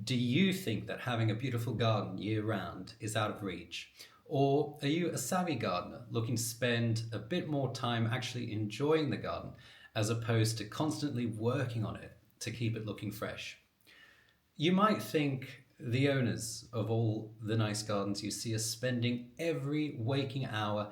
Do you think that having a beautiful garden year-round is out of reach? Or are you a savvy gardener looking to spend a bit more time actually enjoying the garden as opposed to constantly working on it to keep it looking fresh? You might think the owners of all the nice gardens you see are spending every waking hour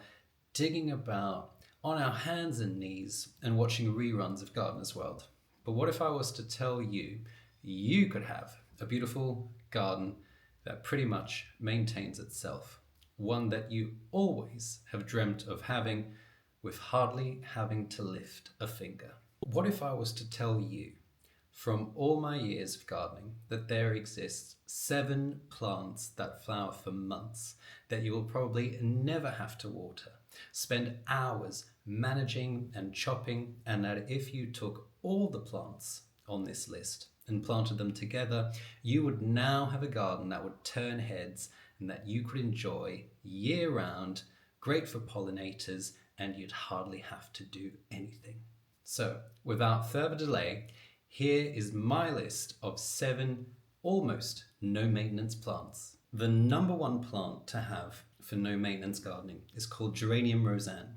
digging about on our hands and knees and watching reruns of Gardener's World. But what if I was to tell you you could have a beautiful garden that pretty much maintains itself, one that you always have dreamt of having with hardly having to lift a finger? What if I was to tell you from all my years of gardening that there exists 7 plants that flower for months that you will probably never have to water, spend hours managing and chopping, and that if you took all the plants on this list and planted them together, you would now have a garden that would turn heads and that you could enjoy year round, great for pollinators, and you'd hardly have to do anything. So, without further delay, here is my list of 7 almost no maintenance plants. The number 1 plant to have for no maintenance gardening is called Geranium roseanne.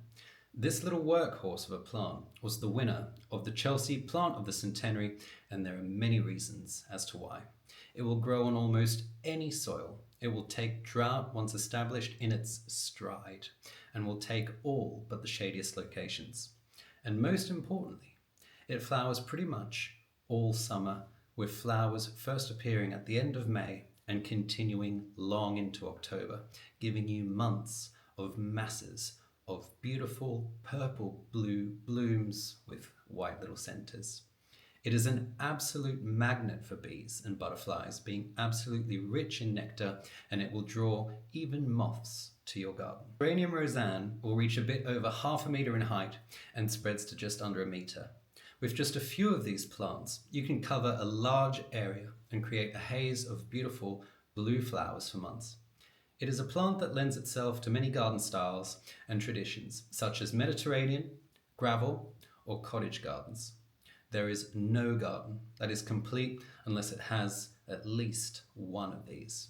This little workhorse of a plant was the winner of the Chelsea Plant of the Centenary, and there are many reasons as to why. It will grow on almost any soil. It will take drought once established in its stride, and will take all but the shadiest locations. And most importantly, it flowers pretty much all summer, with flowers first appearing at the end of May and continuing long into October, giving you months of masses of beautiful purple-blue blooms with white little centers. It is an absolute magnet for bees and butterflies, being absolutely rich in nectar, and it will draw even moths to your garden. Geranium roseanne will reach a bit over 1/2 meter in height and spreads to just under 1 meter. With just a few of these plants, you can cover a large area and create a haze of beautiful blue flowers for months. It is a plant that lends itself to many garden styles and traditions, such as Mediterranean, gravel, or cottage gardens. There is no garden that is complete unless it has at least one of these.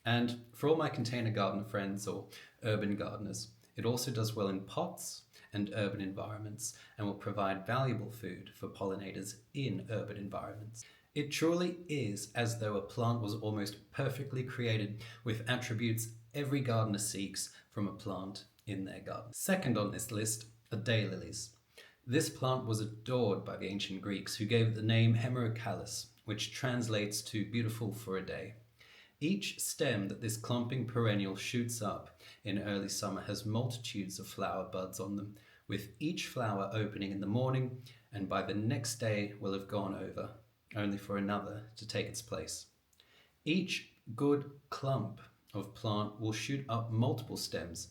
And for all my container gardener friends or urban gardeners, it also does well in pots and urban environments and will provide valuable food for pollinators in urban environments. It truly is as though a plant was almost perfectly created with attributes every gardener seeks from a plant in their garden. Second on this list are daylilies. This plant was adored by the ancient Greeks, who gave it the name hemerocallis, which translates to beautiful for a day. Each stem that this clumping perennial shoots up in early summer has multitudes of flower buds on them, with each flower opening in the morning and by the next day will have gone over, only for another to take its place. Each good clump of plant will shoot up multiple stems,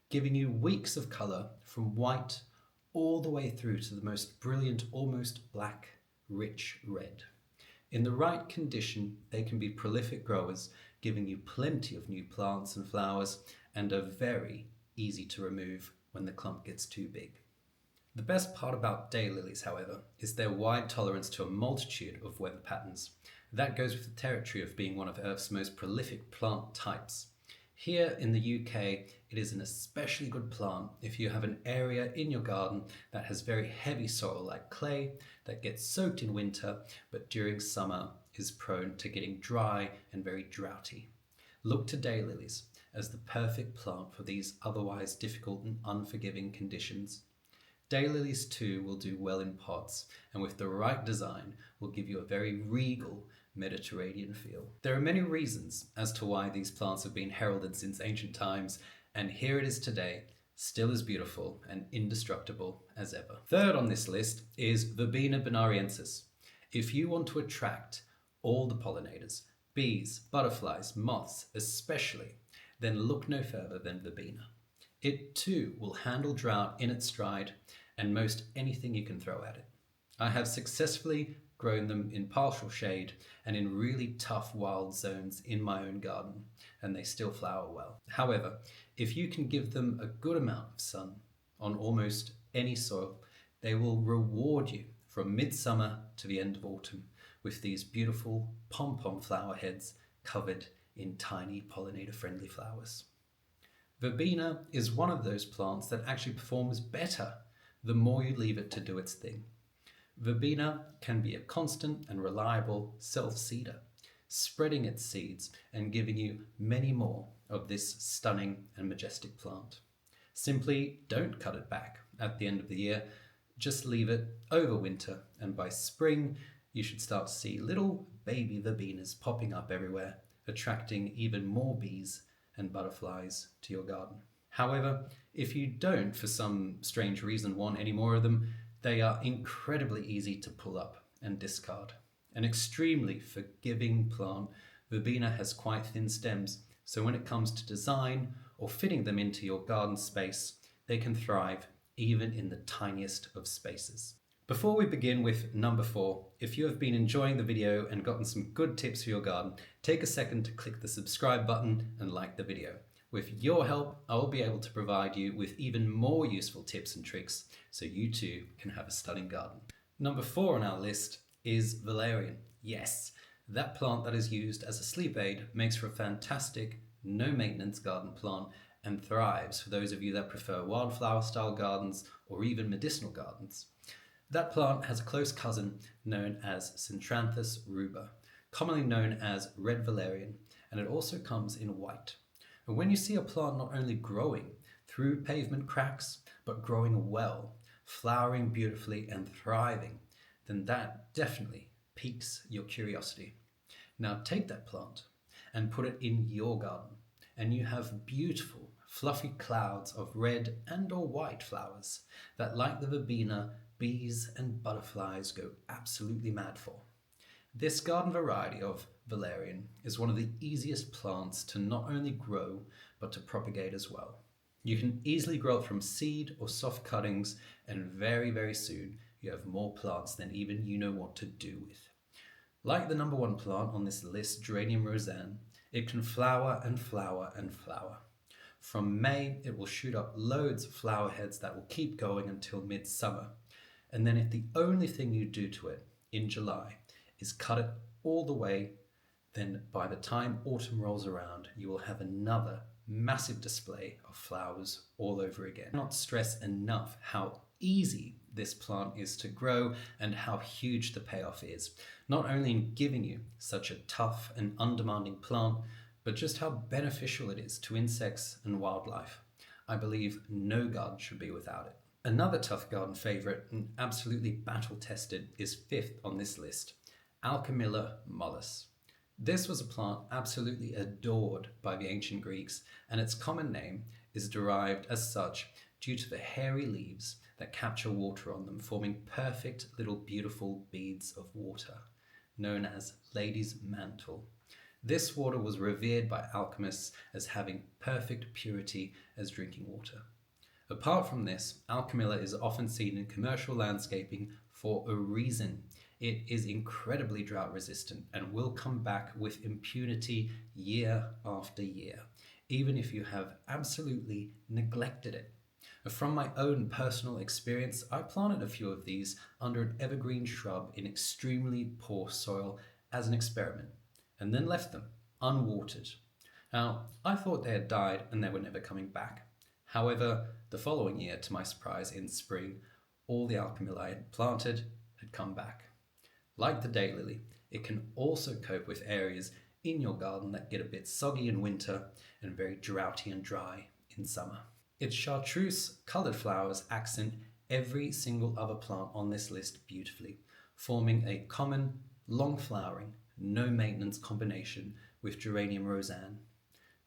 giving you weeks of colour from white all the way through to the most brilliant, almost black, rich red. In the right condition, they can be prolific growers, giving you plenty of new plants and flowers, and are very easy to remove when the clump gets too big. The best part about daylilies, however, is their wide tolerance to a multitude of weather patterns. That goes with the territory of being one of Earth's most prolific plant types. Here in the UK, it is an especially good plant if you have an area in your garden that has very heavy soil like clay that gets soaked in winter, but during summer is prone to getting dry and very droughty. Look to daylilies as the perfect plant for these otherwise difficult and unforgiving conditions. Daylilies too will do well in pots, and with the right design will give you a very regal Mediterranean feel. There are many reasons as to why these plants have been heralded since ancient times, and here it is today, still as beautiful and indestructible as ever. Third on this list is Verbena bonariensis. If you want to attract all the pollinators, bees, butterflies, moths especially, then look no further than verbena. It too will handle drought in its stride and most anything you can throw at it. I have successfully grown them in partial shade and in really tough wild zones in my own garden, and they still flower well. However, if you can give them a good amount of sun on almost any soil, they will reward you from midsummer to the end of autumn with these beautiful pom-pom flower heads covered in tiny pollinator-friendly flowers. Verbena is one of those plants that actually performs better the more you leave it to do its thing. Verbena can be a constant and reliable self-seeder, spreading its seeds and giving you many more of this stunning and majestic plant. Simply don't cut it back at the end of the year, just leave it over winter, and by spring you should start to see little baby verbenas popping up everywhere, attracting even more bees and butterflies to your garden. However, if you don't, for some strange reason, want any more of them, they are incredibly easy to pull up and discard. An extremely forgiving plant, verbena has quite thin stems, so when it comes to design or fitting them into your garden space, they can thrive even in the tiniest of spaces. Before we begin with number 4, if you have been enjoying the video and gotten some good tips for your garden, take a second to click the subscribe button and like the video. With your help, I will be able to provide you with even more useful tips and tricks so you too can have a stunning garden. Number 4 on our list is valerian. Yes, that plant that is used as a sleep aid makes for a fantastic, no-maintenance garden plant and thrives for those of you that prefer wildflower style gardens or even medicinal gardens. That plant has a close cousin known as Centranthus ruber, commonly known as red valerian, and it also comes in white. And when you see a plant not only growing through pavement cracks, but growing well, flowering beautifully and thriving, then that definitely piques your curiosity. Now take that plant and put it in your garden, and you have beautiful, fluffy clouds of red and or white flowers that, like the verbena, bees and butterflies go absolutely mad for. This garden variety of valerian is one of the easiest plants to not only grow, but to propagate as well. You can easily grow it from seed or soft cuttings, and very soon you have more plants than even you know what to do with. Like the number 1 plant on this list, geranium roseanne, it can flower and flower and flower. From May, it will shoot up loads of flower heads that will keep going until midsummer. And then if the only thing you do to it in July is cut it all the way, then by the time autumn rolls around, you will have another massive display of flowers all over again. I cannot stress enough how easy this plant is to grow and how huge the payoff is, not only in giving you such a tough and undemanding plant, but just how beneficial it is to insects and wildlife. I believe no garden should be without it. Another tough garden favourite and absolutely battle-tested is 5th on this list, Alchemilla mollis. This was a plant absolutely adored by the ancient Greeks, and its common name is derived as such due to the hairy leaves that capture water on them, forming perfect little beautiful beads of water, known as lady's mantle. This water was revered by alchemists as having perfect purity as drinking water. Apart from this, alchemilla is often seen in commercial landscaping for a reason. It is incredibly drought resistant and will come back with impunity year after year, even if you have absolutely neglected it. From my own personal experience, I planted a few of these under an evergreen shrub in extremely poor soil as an experiment, and then left them unwatered. Now, I thought they had died and they were never coming back. However, the following year, to my surprise, in spring, all the alchemilla I had planted had come back. Like the daylily, it can also cope with areas in your garden that get a bit soggy in winter and very droughty and dry in summer. Its chartreuse coloured flowers accent every single other plant on this list beautifully, forming a common, long flowering, no maintenance combination with geranium roseanne.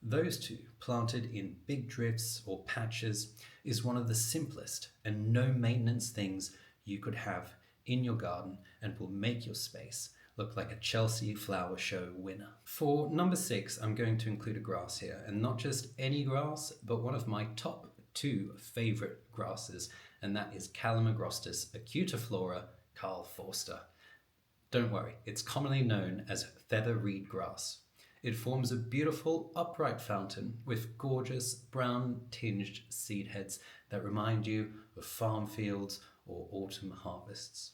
Those two, planted in big drifts or patches, is one of the simplest and no maintenance things you could have in your garden and will make your space look like a Chelsea flower show winner. For number 6, I'm going to include a grass here, and not just any grass, but one of my top 2 favourite grasses, and that is Calamagrostis acutiflora Karl Forster. Don't worry, it's commonly known as feather reed grass. It forms a beautiful upright fountain with gorgeous brown tinged seed heads that remind you of farm fields or autumn harvests.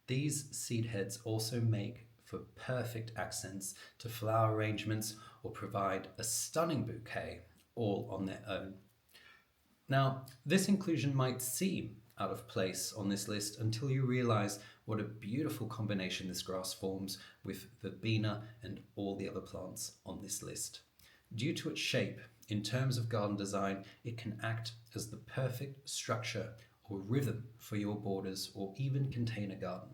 These seed heads also make for perfect accents to flower arrangements or provide a stunning bouquet all on their own. Now, this inclusion might seem out of place on this list until you realize what a beautiful combination this grass forms with verbena and all the other plants on this list. Due to its shape, in terms of garden design, it can act as the perfect structure or rhythm for your borders or even container garden.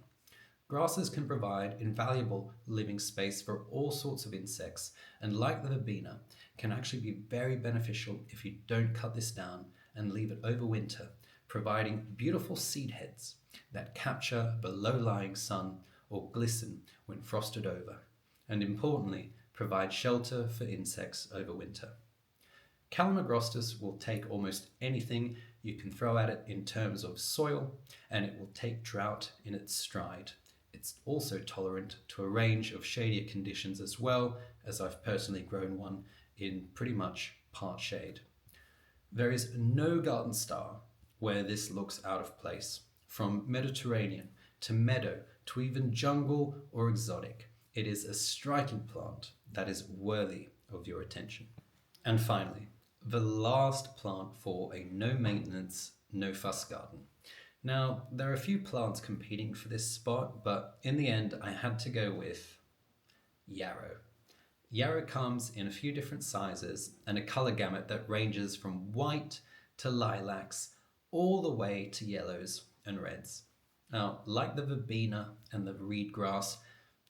Grasses can provide invaluable living space for all sorts of insects, and like the verbena, can actually be very beneficial if you don't cut this down and leave it over winter, providing beautiful seed heads that capture the low-lying sun or glisten when frosted over, and importantly, provide shelter for insects over winter. Calamagrostis will take almost anything you can throw at it in terms of soil, and it will take drought in its stride. It's also tolerant to a range of shadier conditions as well, as I've personally grown one in pretty much part shade. There is no garden style where this looks out of place. From Mediterranean to meadow to even jungle or exotic, it is a striking plant that is worthy of your attention. And finally, the last plant for a no maintenance, no fuss garden. Now, there are a few plants competing for this spot, but in the end, I had to go with yarrow. Yarrow comes in a few different sizes and a color gamut that ranges from white to lilacs, all the way to yellows and reds. Now, like the verbena and the reed grass,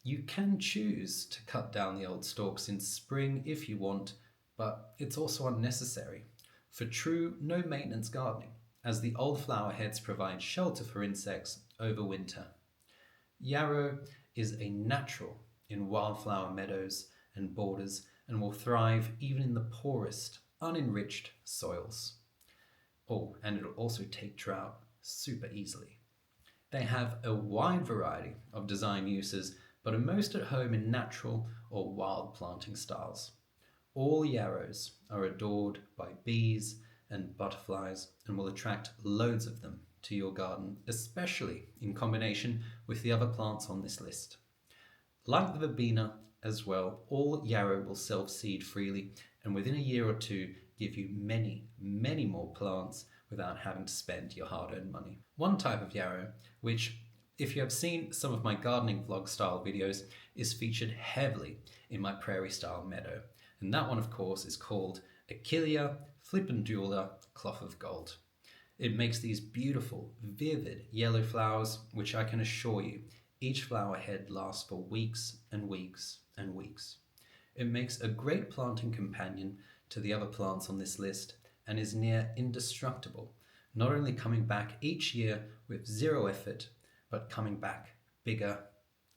you can choose to cut down the old stalks in spring if you want, but it's also unnecessary for true no maintenance gardening, as the old flower heads provide shelter for insects over winter. Yarrow is a natural in wildflower meadows and borders and will thrive even in the poorest, unenriched soils. Oh, and it'll also take drought super easily. They have a wide variety of design uses, but are most at home in natural or wild planting styles. All yarrows are adored by bees and butterflies and will attract loads of them to your garden, especially in combination with the other plants on this list. Like the verbena as well, all yarrow will self-seed freely and within a year or two give you many, many more plants without having to spend your hard-earned money. One type of yarrow, which if you have seen some of my gardening vlog style videos, is featured heavily in my prairie style meadow. And that one, of course, is called Alchemilla flippendula cloth of gold. It makes these beautiful, vivid yellow flowers, which I can assure you, each flower head lasts for weeks and weeks and weeks. It makes a great planting companion to the other plants on this list and is near indestructible, not only coming back each year with zero effort, but coming back bigger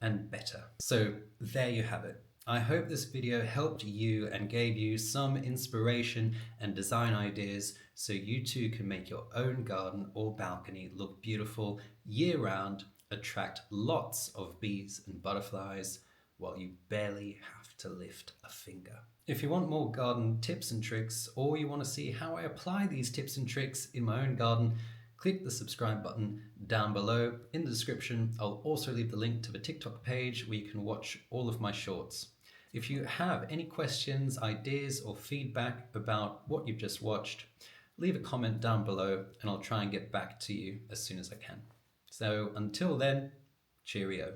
and better. So there you have it. I hope this video helped you and gave you some inspiration and design ideas so you too can make your own garden or balcony look beautiful year-round, attract lots of bees and butterflies while you barely have to lift a finger. If you want more garden tips and tricks, or you want to see how I apply these tips and tricks in my own garden, click the subscribe button down below. In the description, I'll also leave the link to the TikTok page where you can watch all of my shorts. If you have any questions, ideas, or feedback about what you've just watched, leave a comment down below and I'll try and get back to you as soon as I can. So until then, cheerio.